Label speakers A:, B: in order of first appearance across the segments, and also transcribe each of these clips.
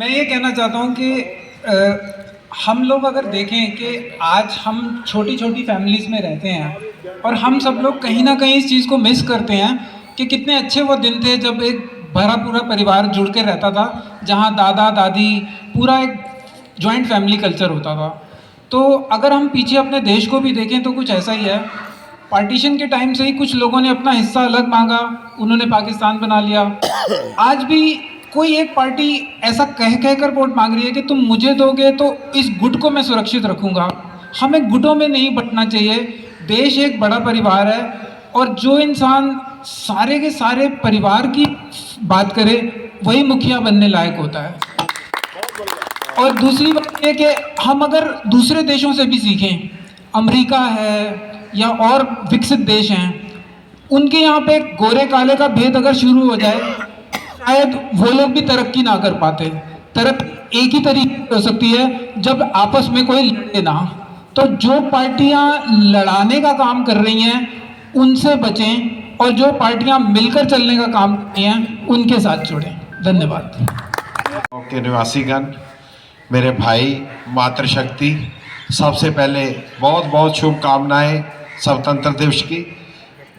A: मैं ये कहना चाहता हूँ कि हम लोग अगर देखें कि आज हम छोटी छोटी फैमिलीज़ में रहते हैं और हम सब लोग कहीं ना कहीं इस चीज़ को मिस करते हैं कि कितने अच्छे वो दिन थे जब एक भरा पूरा परिवार जुड़ के रहता था, जहाँ दादा दादी पूरा एक जॉइंट फैमिली कल्चर होता था। तो अगर हम पीछे अपने देश को भी देखें तो कुछ ऐसा ही है। पार्टीशन के टाइम से ही कुछ लोगों ने अपना हिस्सा अलग मांगा, उन्होंने पाकिस्तान बना लिया। आज भी कोई एक पार्टी ऐसा कह कर वोट मांग रही है कि तुम मुझे दोगे तो इस गुट को मैं सुरक्षित रखूंगा। हमें गुटों में नहीं बंटना चाहिए। देश एक बड़ा परिवार है और जो इंसान सारे के सारे परिवार की बात करे वही मुखिया बनने लायक होता है। और दूसरी बात ये कि हम अगर दूसरे देशों से भी सीखें, अमेरिका है या और विकसित देश हैं, उनके यहाँ पे गोरे काले का भेद अगर शुरू हो जाए शायद वो लोग भी तरक्की ना कर पाते। तरक्की एक ही तरीके हो सकती है जब आपस में कोई लड़े ना। तो जो पार्टियां लड़ाने का काम कर रही हैं उनसे बचें और जो पार्टियां मिलकर चलने का काम कर रही हैं उनके साथ जुड़ें। धन्यवाद।
B: के निवासीगण, मेरे भाई, मातृशक्ति, सबसे पहले बहुत बहुत शुभकामनाएं स्वतंत्र दिवस की।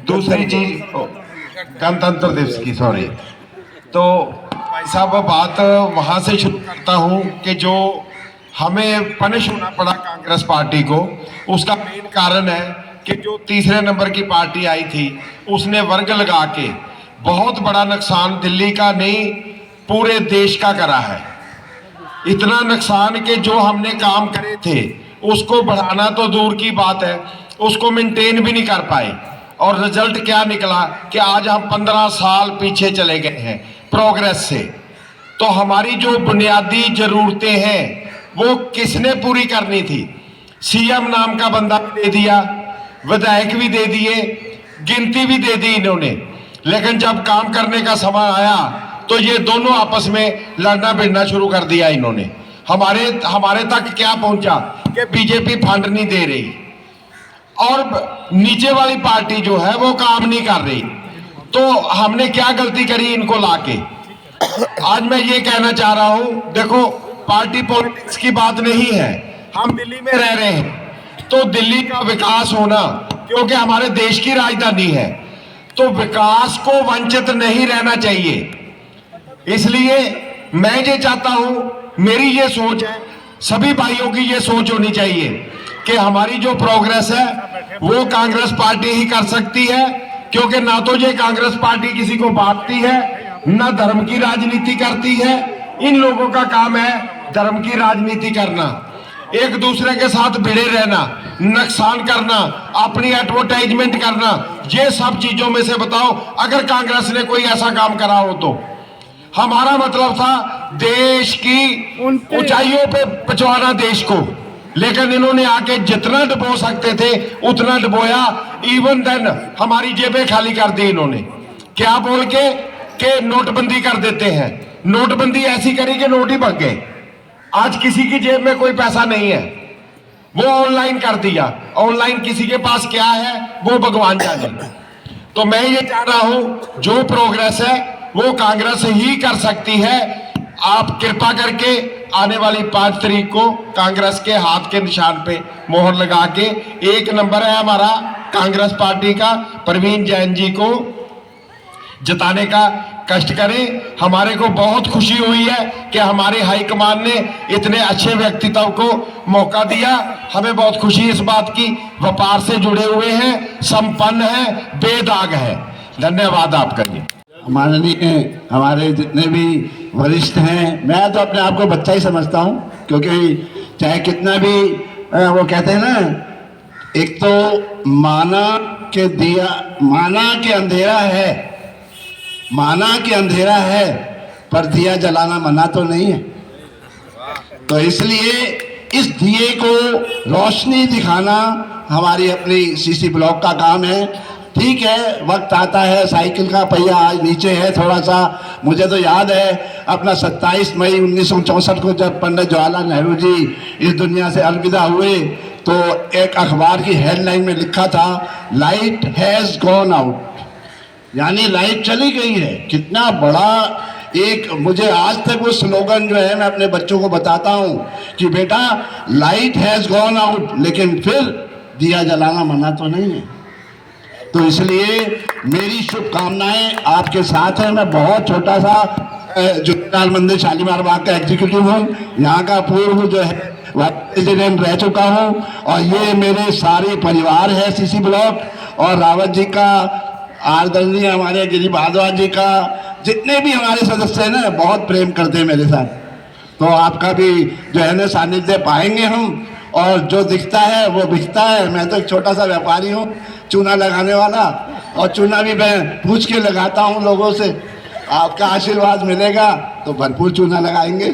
B: दूसरी चीज गणतंत्र दिवस की, सॉरी। तो भाई साहब बात वहाँ से शुरू करता हूँ कि जो हमें पनिश होना पड़ा कांग्रेस पार्टी को, उसका मेन कारण है कि जो तीसरे नंबर की पार्टी आई थी उसने वर्ग लगा के बहुत बड़ा नुकसान दिल्ली का नहीं पूरे देश का करा है। इतना नुकसान कि जो हमने काम करे थे उसको बढ़ाना तो दूर की बात है, उसको मेंटेन भी नहीं कर पाए। और रिजल्ट क्या निकला कि आज हम 15 साल पीछे चले गए हैं प्रोग्रेस से। तो हमारी जो बुनियादी जरूरतें हैं वो किसने पूरी करनी थी? सीएम नाम का बंदा भी दे दिया, विधायक भी दे दिए, गिनती भी दे दी इन्होंने, लेकिन जब काम करने का समय आया तो ये दोनों आपस में लड़ना भिड़ना शुरू कर दिया इन्होंने। हमारे तक क्या पहुंचा कि बीजेपी फंड नहीं दे रही और नीचे वाली पार्टी जो है वो काम नहीं कर रही। तो हमने क्या गलती करी इनको लाके? आज मैं ये कहना चाह रहा हूं, देखो पार्टी पॉलिटिक्स की बात नहीं है, हम दिल्ली में रह रहे हैं तो दिल्ली का विकास होना, क्योंकि हमारे देश की राजधानी है, तो विकास को वंचित नहीं रहना चाहिए। इसलिए मैं ये चाहता हूं, मेरी ये सोच है, सभी भाइयों की ये सोच होनी चाहिए कि हमारी जो प्रोग्रेस है वो कांग्रेस पार्टी ही कर सकती है, क्योंकि ना तो ये कांग्रेस पार्टी किसी को बांटती है, ना धर्म की राजनीति करती है। इन लोगों का काम है धर्म की राजनीति करना, एक दूसरे के साथ भिड़े रहना, नुकसान करना, अपनी एडवर्टाइजमेंट करना। ये सब चीजों में से बताओ अगर कांग्रेस ने कोई ऐसा काम करा हो तो। हमारा मतलब था देश की ऊंचाइयों पे पहुंचाना देश को, लेकिन इन्होंने आके जितना डुबो सकते थे उतना डुबोया। इवन देन हमारी जेबें खाली कर दी इन्होंने, क्या बोल के कि नोटबंदी कर देते हैं। नोटबंदी ऐसी करी कि नोट ही भाग गए। आज किसी की जेब में कोई पैसा नहीं है, वो ऑनलाइन कर दिया। ऑनलाइन किसी के पास क्या है वो भगवान जाने। तो मैं ये चाह रहा हूं जो प्रोग्रेस है वो कांग्रेस ही कर सकती है। आप कृपा करके आने वाली 5 तारीख को कांग्रेस के हाथ के निशान पे मोहर लगा के, 1 नंबर है हमारा कांग्रेस पार्टी का, प्रवीण जैन जी को जिताने का कष्ट करें। हमारे को बहुत खुशी हुई है कि हमारे हाईकमान ने इतने अच्छे व्यक्तित्व को मौका दिया। हमें बहुत खुशी इस बात की, व्यापार से जुड़े हुए हैं, संपन्न है, बेदाग है। धन्यवाद आपका जी।
C: माननीय हमारे जितने भी वरिष्ठ हैं, मैं तो अपने आप को बच्चा ही समझता हूं, क्योंकि चाहे कितना भी वो कहते हैं ना, एक तो माना के दिया, माना के अंधेरा है पर दिया जलाना मना तो नहीं है। तो इसलिए इस दिए को रोशनी दिखाना हमारी अपनी सीसी ब्लॉक का काम है। ठीक है, वक्त आता है, साइकिल का पहिया आज नीचे है थोड़ा सा। मुझे तो याद है अपना 27 मई 1964 को जब पंडित जवाहरलाल नेहरू जी इस दुनिया से अलविदा हुए तो एक अखबार की हेडलाइन में लिखा था, लाइट हैज़ गॉन आउट, यानी लाइट चली गई है। कितना बड़ा एक मुझे आज तक वो स्लोगन जो है मैं अपने बच्चों को बताता हूँ कि बेटा लाइट हैज गॉन आउट, लेकिन फिर दिया जलाना मना तो नहीं है। तो इसलिए मेरी शुभकामनाएं आपके साथ है। मैं बहुत छोटा सा झूलेलाल मंदिर शालीमार बाग का एग्जीक्यूटिव हूँ, यहाँ का पूर्व जो है वाइस प्रेसिडेंट रह चुका हूँ, और ये मेरे सारे परिवार है सीसी ब्लॉक, और रावत जी का, आदरणीय हमारे गिरी भारद्वाज जी का, जितने भी हमारे सदस्य हैं ना बहुत प्रेम करते हैं मेरे साथ। तो आपका भी जो है ना सानिध्य पाएंगे हम, और जो दिखता है वो बिकता है। मैं तो एक छोटा सा व्यापारी हूँ, चूना लगाने वाला, और चूना भी मैं पूछ के लगाता हूँ लोगों से। आपका आशीर्वाद मिलेगा तो भरपूर चूना लगाएंगे।